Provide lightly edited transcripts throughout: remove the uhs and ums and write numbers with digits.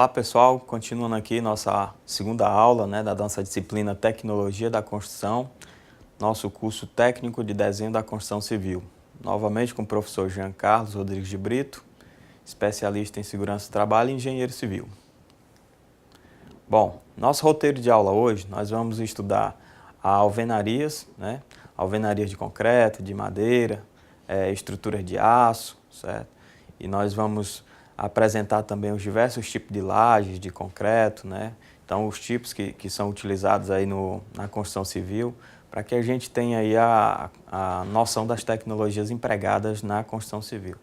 Olá pessoal, continuando aqui nossa segunda aula da nossa disciplina Tecnologia da Construção, nosso curso técnico de desenho da construção civil. Novamente com o professor Jean Carlos Rodrigues de Brito, especialista em segurança do trabalho e engenheiro civil. Bom, nosso roteiro de aula hoje, nós vamos estudar alvenarias, alvenarias de concreto, de madeira, estruturas de aço, certo? E nós vamos apresentar também os diversos tipos de lajes de concreto, Então, os tipos que são utilizados aí na construção civil, para que a gente tenha aí a noção das tecnologias empregadas na construção civil.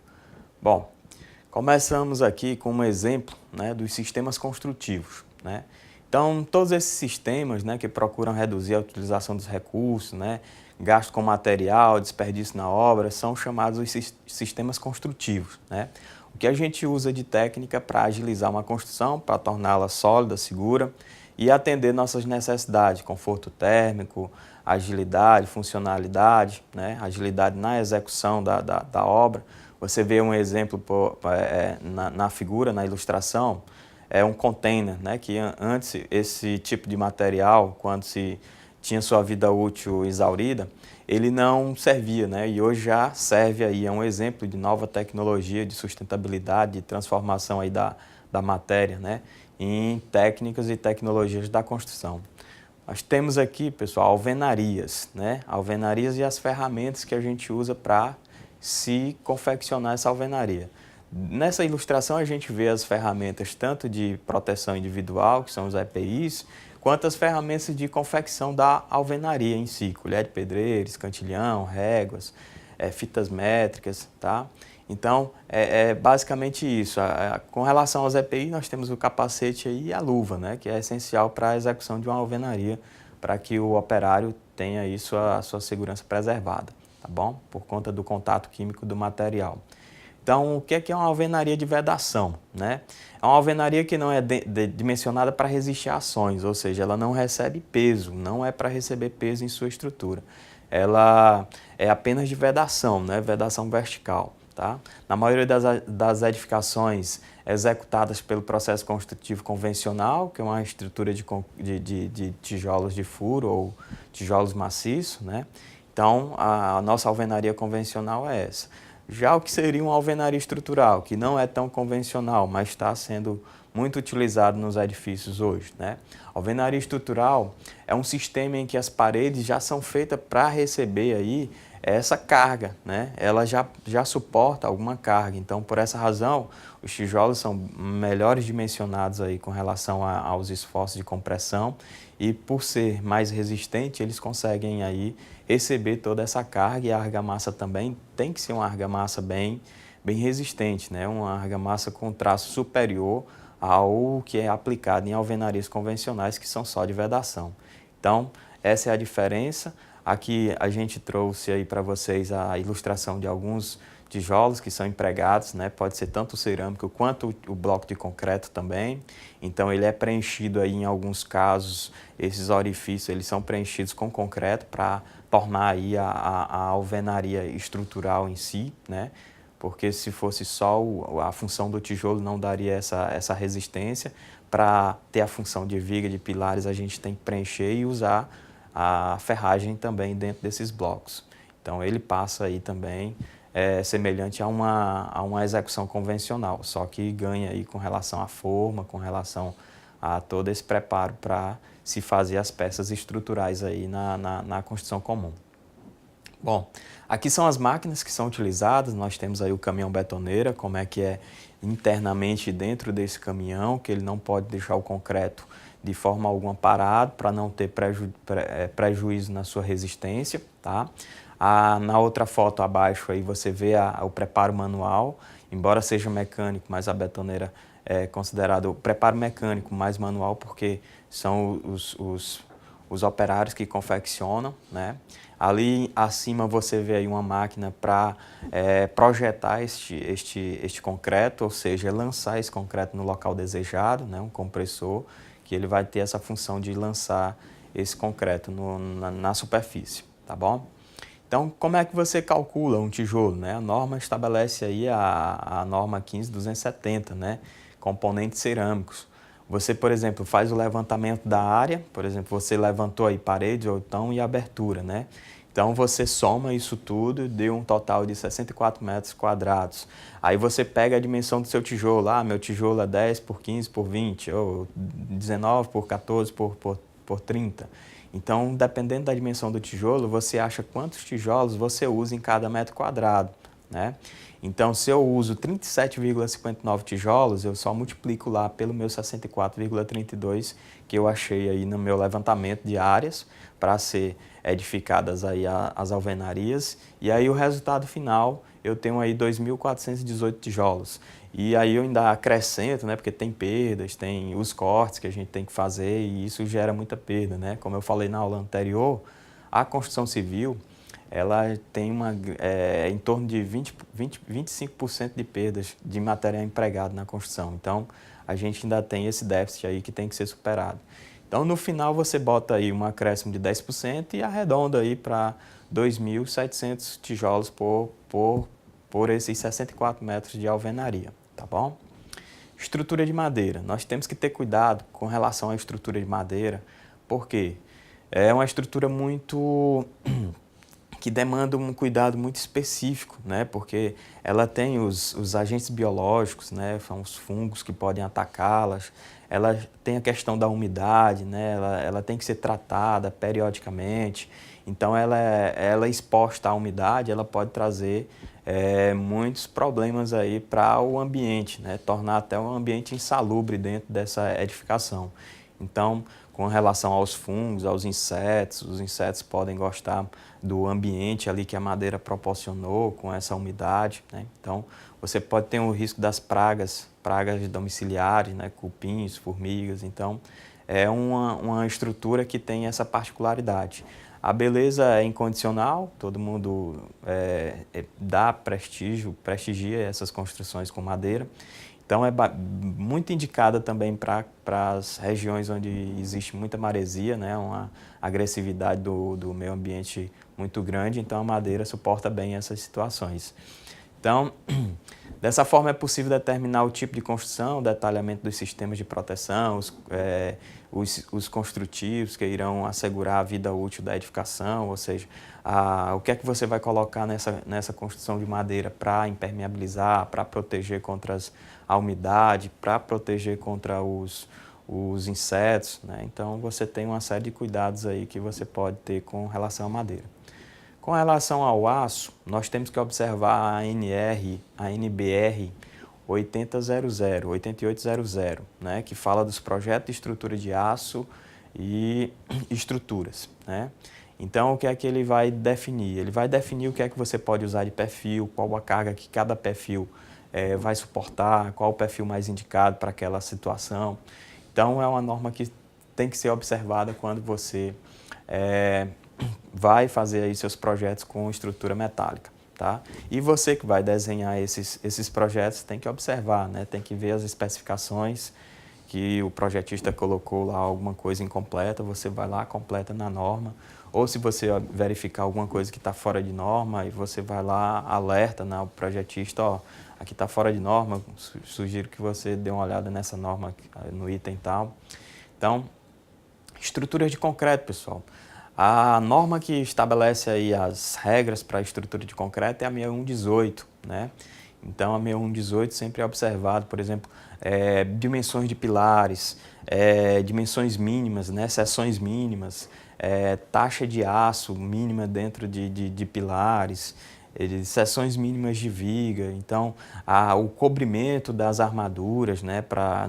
Bom, começamos aqui com um exemplo dos sistemas construtivos, Então, todos esses sistemas que procuram reduzir a utilização dos recursos, gasto com material, desperdício na obra, são chamados os sistemas construtivos, O que a gente usa de técnica para agilizar uma construção, para torná-la sólida, segura e atender nossas necessidades, conforto térmico, agilidade, funcionalidade, agilidade na execução da obra. Você vê um exemplo na figura, na ilustração, é um container, que antes esse tipo de material, quando se tinha sua vida útil exaurida, ele não servia, e hoje já serve aí, é um exemplo de nova tecnologia, de sustentabilidade, de transformação aí da matéria, em técnicas e tecnologias da construção. Nós temos aqui, pessoal, alvenarias, alvenarias e as ferramentas que a gente usa para se confeccionar essa alvenaria. Nessa ilustração a gente vê as ferramentas tanto de proteção individual, que são os EPIs, quanto as ferramentas de confecção da alvenaria em si, colher de pedreiro, escantilhão, réguas, fitas métricas, tá? Então, é basicamente isso. Com relação aos EPIs, nós temos o capacete aí e a luva, que é essencial para a execução de uma alvenaria, para que o operário tenha aí a sua segurança preservada, tá bom? Por conta do contato químico do material. Então, o que é uma alvenaria de vedação? É uma alvenaria que não é dimensionada para resistir a ações, ou seja, ela não recebe peso, não é para receber peso em sua estrutura. Ela é apenas de vedação, vedação vertical. Tá? Na maioria das edificações executadas pelo processo construtivo convencional, que é uma estrutura de tijolos de furo ou tijolos maciços, Então, a nossa alvenaria convencional é essa. Já o que seria uma alvenaria estrutural, que não é tão convencional, mas está sendo muito utilizado nos edifícios hoje, Alvenaria estrutural é um sistema em que as paredes já são feitas para receber aí essa carga, Ela já suporta alguma carga. Então, por essa razão, os tijolos são melhores dimensionados aí com relação aos esforços de compressão e por ser mais resistente, eles conseguem aí receber toda essa carga e a argamassa também tem que ser uma argamassa bem resistente, Uma argamassa com traço superior ao que é aplicado em alvenarias convencionais que são só de vedação. Então, essa é a diferença. Aqui a gente trouxe aí para vocês a ilustração de alguns tijolos que são empregados, Pode ser tanto o cerâmico quanto o bloco de concreto também. Então ele é preenchido aí em alguns casos, esses orifícios eles são preenchidos com concreto para tornar aí a alvenaria estrutural em si, Porque se fosse só a função do tijolo não daria essa resistência. Para ter a função de viga, de pilares, a gente tem que preencher e usar a ferragem também dentro desses blocos. Então ele passa aí também semelhante a uma execução convencional, só que ganha aí com relação à forma, com relação a todo esse preparo para se fazer as peças estruturais aí na construção comum. Bom, aqui são as máquinas que são utilizadas, nós temos aí o caminhão betoneira, como é que é internamente dentro desse caminhão, que ele não pode deixar o concreto de forma alguma parado para não ter prejuízo na sua resistência, tá? Na outra foto abaixo aí você vê o preparo manual, embora seja mecânico, mas a betoneira é considerado o preparo mecânico mais manual porque são os operários que confeccionam, Ali acima você vê aí uma máquina para projetar este concreto, ou seja, lançar esse concreto no local desejado, um compressor, que ele vai ter essa função de lançar esse concreto na superfície, tá bom? Então, como é que você calcula um tijolo, A norma estabelece aí a norma 15270, componentes cerâmicos. Você, por exemplo, faz o levantamento da área, por exemplo, você levantou aí paredes, ou então e abertura, né? Então você soma isso tudo e deu um total de 64 metros quadrados. Aí você pega a dimensão do seu tijolo, meu tijolo é 10 por 15 por 20, ou 19 por 14 por 30. Então, dependendo da dimensão do tijolo, você acha quantos tijolos você usa em cada metro quadrado, né? Então, se eu uso 37,59 tijolos, eu só multiplico lá pelo meu 64,32 que eu achei aí no meu levantamento de áreas para ser edificadas aí as alvenarias. E aí o resultado final, eu tenho aí 2.418 tijolos. E aí eu ainda acrescento, né, porque tem perdas, tem os cortes que a gente tem que fazer e isso gera muita perda, né? Como eu falei na aula anterior, a construção civil, ela tem em torno de 25% de perdas de material empregado na construção. Então, a gente ainda tem esse déficit aí que tem que ser superado. Então, no final, você bota aí um acréscimo de 10% e arredonda aí para 2.700 tijolos por esses 64 metros de alvenaria, tá bom? Estrutura de madeira. Nós temos que ter cuidado com relação à estrutura de madeira, porque é uma estrutura que demanda um cuidado muito específico, né? Porque ela tem os agentes biológicos, né? São os fungos que podem atacá-las. Ela tem a questão da umidade, né? Ela tem que ser tratada periodicamente. Então, ela é exposta à umidade, ela pode trazer muitos problemas aí para o ambiente, né? Tornar até um ambiente insalubre dentro dessa edificação. Então, com relação aos fungos, aos insetos, os insetos podem gostar do ambiente ali que a madeira proporcionou com essa umidade, né? Então, você pode ter o risco das pragas domiciliares, né? Cupins, formigas. Então, é uma estrutura que tem essa particularidade. A beleza é incondicional, todo mundo dá prestigia essas construções com madeira. Então, é muito indicada também para as regiões onde existe muita maresia, né? Uma agressividade do meio ambiente muito grande, então a madeira suporta bem essas situações. Então, dessa forma é possível determinar o tipo de construção, o detalhamento dos sistemas de proteção, os construtivos que irão assegurar a vida útil da edificação, ou seja, o que é que você vai colocar nessa construção de madeira para impermeabilizar, para proteger contra a umidade, para proteger contra os insetos, né? Então, você tem uma série de cuidados aí que você pode ter com relação à madeira. Com relação ao aço, nós temos que observar a NBR 8800, né, que fala dos projetos de estrutura de aço e estruturas, né? Então, o que é que ele vai definir? Ele vai definir o que é que você pode usar de perfil, qual a carga que cada perfil vai suportar, qual o perfil mais indicado para aquela situação. Então, é uma norma que tem que ser observada quando você vai fazer aí seus projetos com estrutura metálica, tá? E você que vai desenhar esses projetos tem que observar, né? Tem que ver as especificações que o projetista colocou lá alguma coisa incompleta, você vai lá, completa na norma. Ou se você verificar alguma coisa que está fora de norma, aí você vai lá, alerta, né, o projetista, ó, aqui está fora de norma, sugiro que você dê uma olhada nessa norma no item tal. Então, estruturas de concreto, pessoal. A norma que estabelece aí as regras para a estrutura de concreto é a 6118, né? Então, a 6118 sempre é observado, por exemplo, dimensões de pilares, dimensões mínimas, né? Seções mínimas, taxa de aço mínima dentro de pilares, seções mínimas de viga. Então, o cobrimento das armaduras, né? Para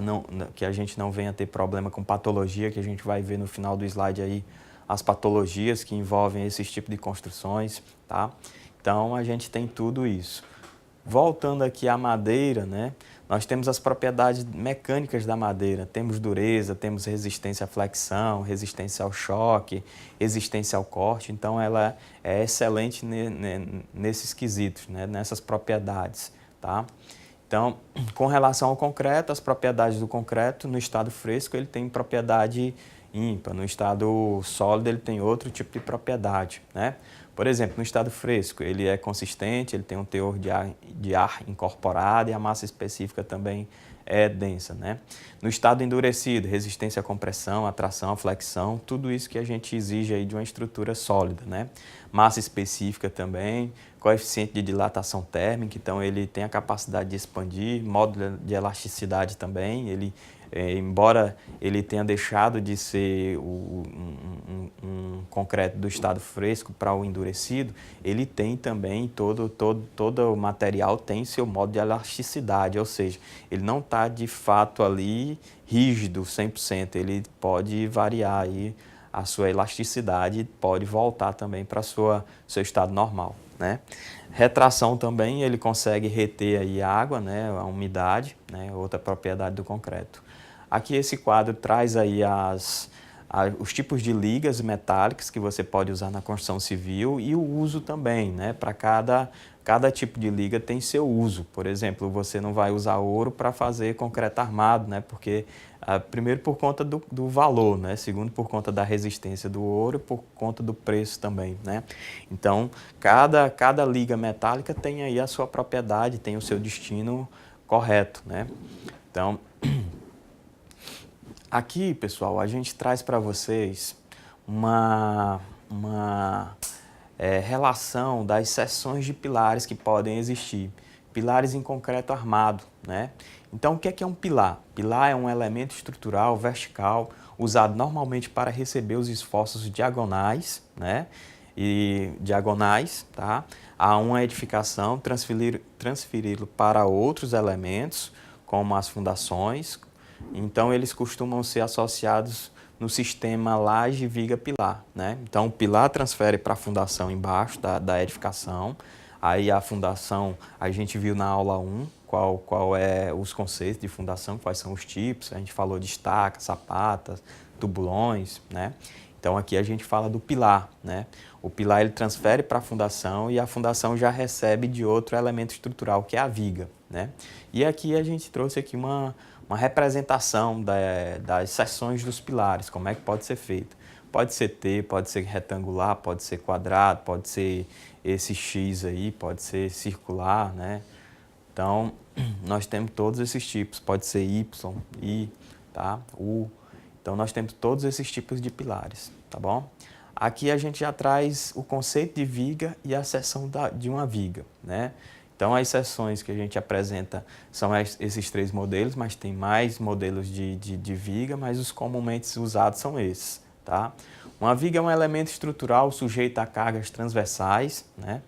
que a gente não venha ter problema com patologia, que a gente vai ver no final do slide aí, as patologias que envolvem esses tipos de construções, tá? Então, a gente tem tudo isso. Voltando aqui à madeira, né? Nós temos as propriedades mecânicas da madeira. Temos dureza, temos resistência à flexão, resistência ao choque, resistência ao corte. Então, ela é excelente nesses quesitos, né? Nessas propriedades, tá? Então, com relação ao concreto, as propriedades do concreto no estado fresco, ele tem propriedade ímpar. No estado sólido ele tem outro tipo de propriedade, né? Por exemplo, no estado fresco ele é consistente, ele tem um teor de ar incorporado e a massa específica também é densa, né? No estado endurecido, resistência à compressão, atração, flexão, tudo isso que a gente exige aí de uma estrutura sólida, né? Massa específica também, coeficiente de dilatação térmica, então ele tem a capacidade de expandir, módulo de elasticidade também, ele, embora ele tenha deixado de ser um concreto do estado fresco para o endurecido, ele tem também, todo o material tem seu módulo de elasticidade, ou seja, ele não está de fato ali rígido 100%, ele pode variar aí a sua elasticidade, pode voltar também para seu estado normal, né? Retração também, ele consegue reter aí a água, né, a umidade, né, outra propriedade do concreto. Aqui esse quadro traz aí os tipos de ligas metálicas que você pode usar na construção civil e o uso também, né? Para cada tipo de liga tem seu uso. Por exemplo, você não vai usar ouro para fazer concreto armado, né? Porque, primeiro, por conta do valor, né? Segundo, por conta da resistência do ouro e por conta do preço também, né? Então, cada liga metálica tem aí a sua propriedade, tem o seu destino correto, né? Então, aqui, pessoal, a gente traz para vocês uma relação das seções de pilares que podem existir. Pilares em concreto armado, né? Então, o que é um pilar? Pilar é um elemento estrutural vertical usado normalmente para receber os esforços diagonais, tá? A uma edificação, transferi-lo para outros elementos, como as fundações. Então, eles costumam ser associados no sistema laje-viga-pilar, né? Então, o pilar transfere para a fundação embaixo da edificação. Aí, a fundação, a gente viu na aula 1 qual é os conceitos de fundação, quais são os tipos. A gente falou de estacas, sapatas, tubulões, né? Então, aqui a gente fala do pilar, né? O pilar, ele transfere para a fundação e a fundação já recebe de outro elemento estrutural, que é a viga, né? E aqui a gente trouxe aqui uma representação das seções dos pilares, como é que pode ser feito. Pode ser T, pode ser retangular, pode ser quadrado, pode ser esse X aí, pode ser circular, né? Então, nós temos todos esses tipos, pode ser Y, I, tá? U. Então, nós temos todos esses tipos de pilares, tá bom? Aqui a gente já traz o conceito de viga e a seção de uma viga, né? Então, as seções que a gente apresenta são esses 3 modelos, mas tem mais modelos de viga, mas os comumente usados são esses, tá? Uma viga é um elemento estrutural sujeito a cargas transversais, né?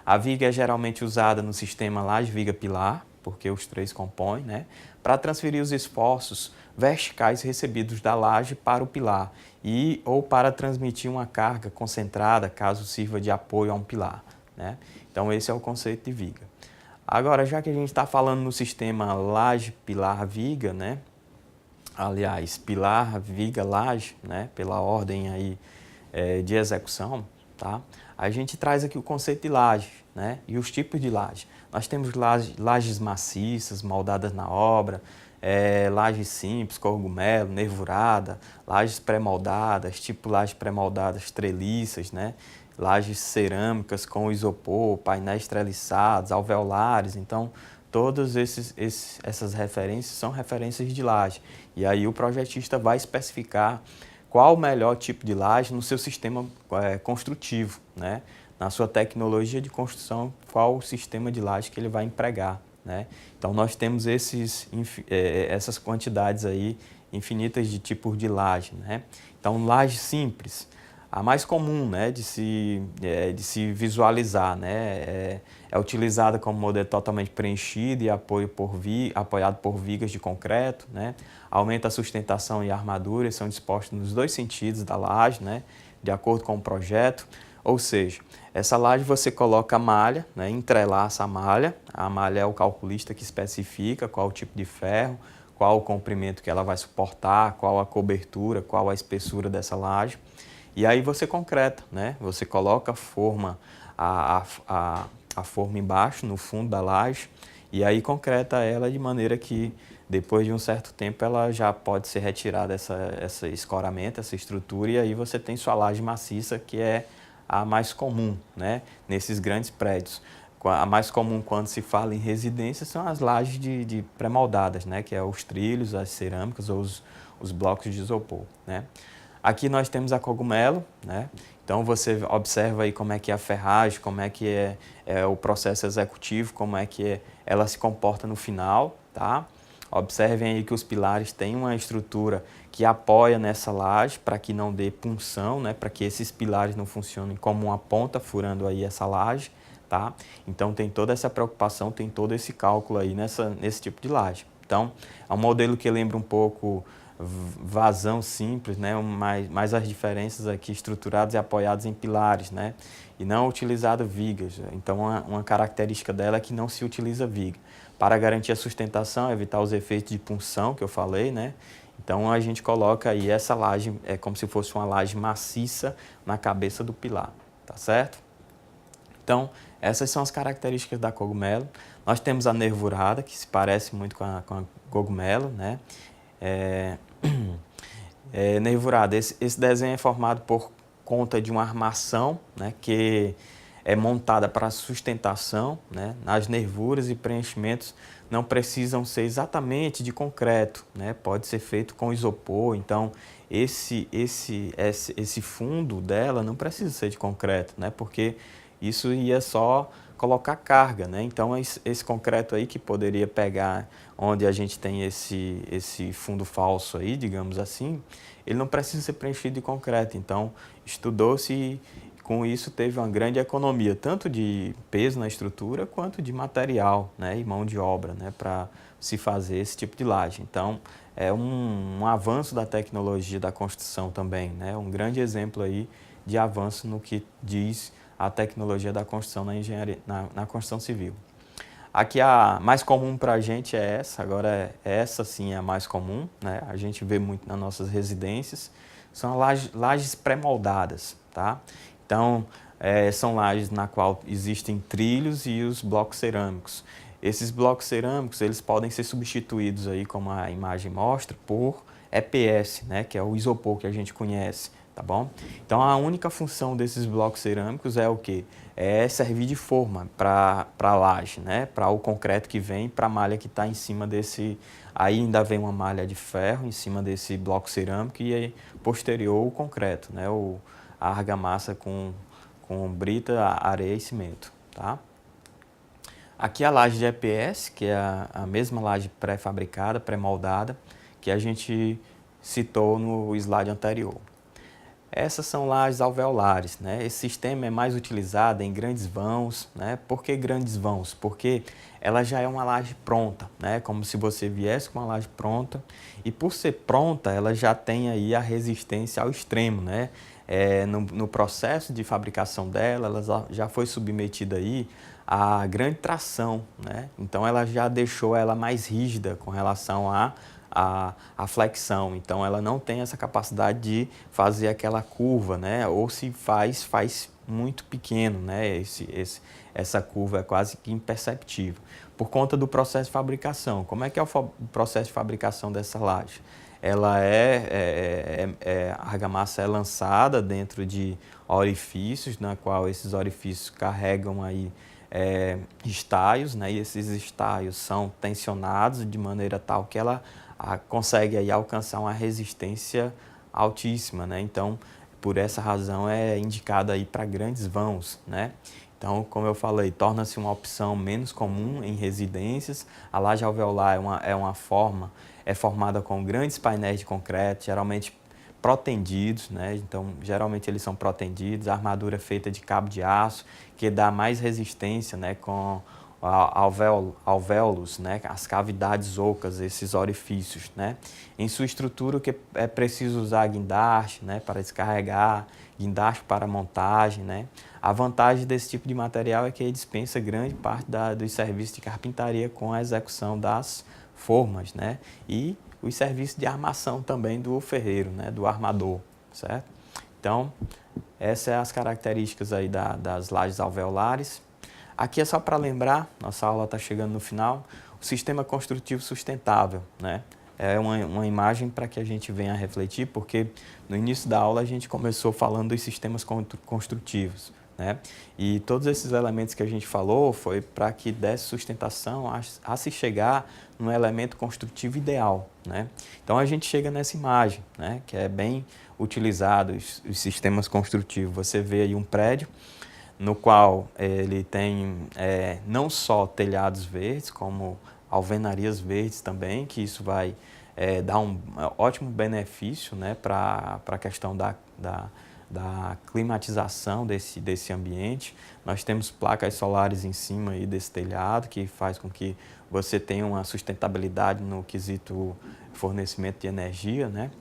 A viga é geralmente usada no sistema laje-viga-pilar, porque os 3 compõem, né? Para transferir os esforços verticais recebidos da laje para o pilar ou para transmitir uma carga concentrada, caso sirva de apoio a um pilar, né? Então, esse é o conceito de viga. Agora, já que a gente está falando no sistema laje-pilar-viga, né? Aliás, pilar, viga, laje, né? Pela ordem aí de execução, tá? A gente traz aqui o conceito de laje, né? E os tipos de laje. Nós temos lajes maciças, moldadas na obra, lajes simples, cogumelo, nervurada, lajes pré-moldadas, tipo lajes pré-moldadas treliças, né? Lajes cerâmicas com isopor, painéis treliçados, alveolares. Então, todas essas referências são referências de laje. E aí o projetista vai especificar qual o melhor tipo de laje no seu sistema construtivo, né? Na sua tecnologia de construção, qual o sistema de laje que ele vai empregar, né? Então, nós temos essas quantidades aí infinitas de tipos de laje, né? Então, laje simples, a mais comum, né, de se visualizar, né, é utilizada como modelo totalmente preenchido e apoiado por vigas de concreto, né, aumenta a sustentação e a armadura, são dispostos nos 2 sentidos da laje, né, de acordo com o projeto, ou seja, essa laje você coloca a malha, né, entrelaça a malha é o calculista que especifica qual o tipo de ferro, qual o comprimento que ela vai suportar, qual a cobertura, qual a espessura dessa laje. E aí você concreta, né? Você coloca a forma embaixo, no fundo da laje, e aí concreta ela de maneira que depois de um certo tempo ela já pode ser retirada esse escoramento, essa estrutura, e aí você tem sua laje maciça, que é a mais comum, né, nesses grandes prédios. A mais comum quando se fala em residência são as lajes de pré-moldadas, né, que é os trilhos, as cerâmicas ou os blocos de isopor, né. Aqui nós temos a cogumelo, né, então você observa aí como é que é a ferragem, como é que é o processo executivo, como é que ela se comporta no final, tá? Observem aí que os pilares têm uma estrutura que apoia nessa laje para que não dê punção, né, para que esses pilares não funcionem como uma ponta furando aí essa laje, tá? Então tem toda essa preocupação, tem todo esse cálculo aí nesse tipo de laje. Então é um modelo que lembra um pouco vazão simples, né, mais as diferenças aqui estruturadas e apoiadas em pilares, né, e não utilizado vigas. Então uma característica dela é que não se utiliza viga. Para garantir a sustentação, evitar os efeitos de punção que eu falei, né, então a gente coloca aí essa laje, é como se fosse uma laje maciça na cabeça do pilar, tá certo? Então, essas são as características da cogumelo. Nós temos a nervurada, que se parece muito com a cogumelo, né? Nervurada, esse desenho é formado por conta de uma armação, né, que é montada para sustentação, né, nas nervuras e preenchimentos não precisam ser exatamente de concreto, né, pode ser feito com isopor, então esse fundo dela não precisa ser de concreto, né, porque isso ia só colocar carga, né? Então esse concreto aí que poderia pegar onde a gente tem esse fundo falso aí, digamos assim, ele não precisa ser preenchido de concreto. Então estudou-se e com isso teve uma grande economia, tanto de peso na estrutura quanto de material, né, e mão de obra, né, para se fazer esse tipo de laje. Então é um avanço da tecnologia da construção também, né? Um grande exemplo aí de avanço no que diz a tecnologia da construção na engenharia, na construção civil. Aqui a mais comum para a gente é essa, agora essa sim é a mais comum, né? A gente vê muito nas nossas residências, são lajes pré-moldadas, tá? Então, são lajes na qual existem trilhos e os blocos cerâmicos. Esses blocos cerâmicos, eles podem ser substituídos aí, como a imagem mostra, por EPS, né? Que é o isopor que a gente conhece. Tá bom? Então a única função desses blocos cerâmicos é o quê? É servir de forma para a laje, né? Para o concreto que vem, para a malha que está em cima desse. Aí ainda vem uma malha de ferro em cima desse bloco cerâmico e aí, posterior o concreto, né? A argamassa com brita, areia e cimento. Tá? Aqui a laje de EPS, que é a mesma laje pré-fabricada, pré-moldada, que a gente citou no slide anterior. Essas são lajes alveolares, né? Esse sistema é mais utilizado em grandes vãos, né? Por que grandes vãos? Porque ela já é uma laje pronta, né? Como se você viesse com uma laje pronta e por ser pronta ela já tem aí a resistência ao extremo, né? No processo de fabricação dela, ela já foi submetida aí a grande tração, né? Então ela já deixou ela mais rígida com relação a flexão, então ela não tem essa capacidade de fazer aquela curva, né? Ou se faz muito pequeno, né? Essa curva é quase que imperceptível, por conta do processo de fabricação. Como é que é o processo de fabricação dessa laje? Ela a argamassa é lançada dentro de orifícios, na qual esses orifícios carregam aí estaios, né? E esses estaios são tensionados de maneira tal que ela consegue aí alcançar uma resistência altíssima, né? Então, por essa razão é indicada aí para grandes vãos, né? Então, como eu falei, torna-se uma opção menos comum em residências. A laje alveolar é formada com grandes painéis de concreto, geralmente protendidos, né? Então, geralmente eles são protendidos, a armadura é feita de cabo de aço, que dá mais resistência, né, com alvéolos, né, as cavidades ocas, esses orifícios, né. Em sua estrutura, o que é preciso usar guindaste, né, para descarregar, guindaste para montagem, né. A vantagem desse tipo de material é que ele dispensa grande parte dos serviços de carpintaria com a execução das formas, né, e os serviços de armação também do ferreiro, né, do armador, certo? Então, essas são as características aí das lajes alveolares. Aqui é só para lembrar, nossa aula está chegando no final, sistema construtivo sustentável, né? É uma imagem para que a gente venha a refletir, porque no início da aula a gente começou falando dos sistemas construtivos, né? E todos esses elementos que a gente falou foi para que desse sustentação a se chegar num elemento construtivo ideal, né? Então a gente chega nessa imagem, né? Que é bem utilizado os sistemas construtivos. Você vê aí um prédio no qual ele tem não só telhados verdes, como alvenarias verdes também, que isso vai dar um ótimo benefício, né, para a questão da climatização desse ambiente. Nós temos placas solares em cima aí desse telhado, que faz com que você tenha uma sustentabilidade no quesito fornecimento de energia, né?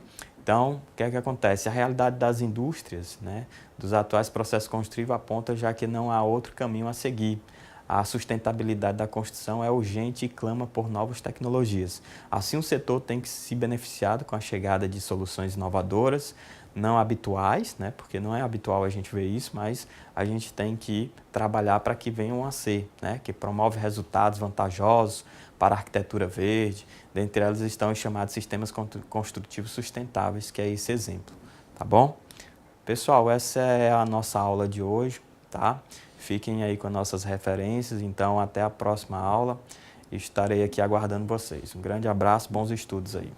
Então, o que é que acontece? A realidade das indústrias, né, dos atuais processos construtivos aponta já que não há outro caminho a seguir. A sustentabilidade da construção é urgente e clama por novas tecnologias. Assim, o setor tem que se beneficiar com a chegada de soluções inovadoras, não habituais, né, porque não é habitual a gente ver isso, mas a gente tem que trabalhar para que venham a ser, né, que promove resultados vantajosos para a arquitetura verde. Dentre elas estão os chamados sistemas construtivos sustentáveis, que é esse exemplo, tá bom? Pessoal, essa é a nossa aula de hoje, tá? Fiquem aí com as nossas referências, então até a próxima aula. Estarei aqui aguardando vocês. Um grande abraço, bons estudos aí.